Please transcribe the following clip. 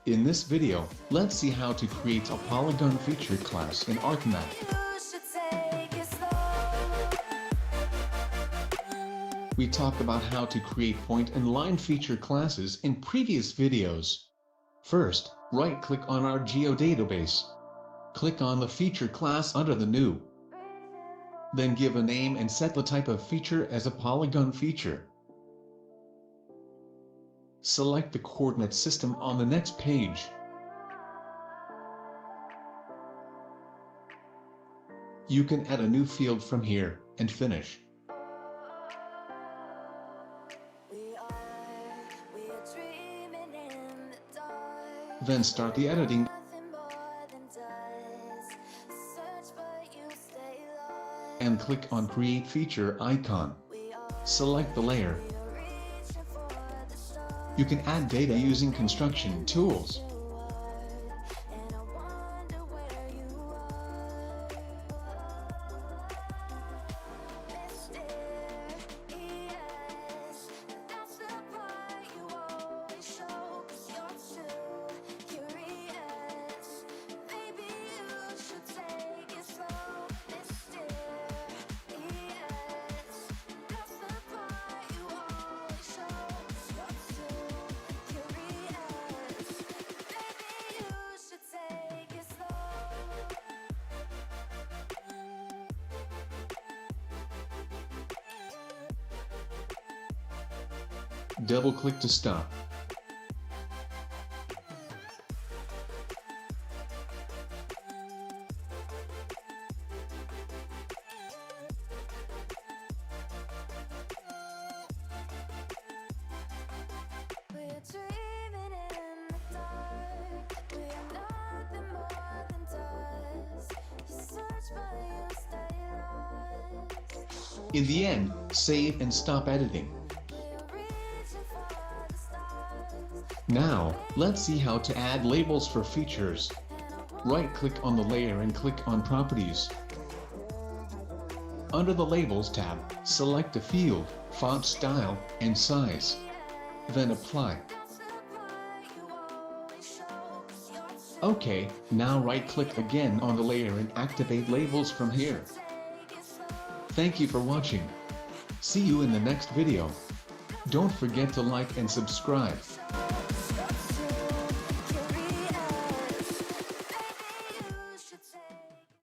In this video, let's see how to create a polygon feature class in ArcMap. We talked about how to create point and line feature classes in previous videos. First, right-click on our geodatabase. Click on the feature class under the new. Then give a name and set the type of feature as a polygon feature. Select the coordinate system on the next page. You can add a new field from here, and finish. Then start the editing. And click on Create Feature icon. Select the layer. You can add data using construction tools. Double-click to stop. In the end, save and stop editing. Now, let's see how to add labels for features. Right-click on the layer and click on Properties. Under the Labels tab, select a field, font style, and size. Then Apply. OK, now right-click again on the layer and activate labels from here. Thank you for watching. See you in the next video. Don't forget to like and subscribe.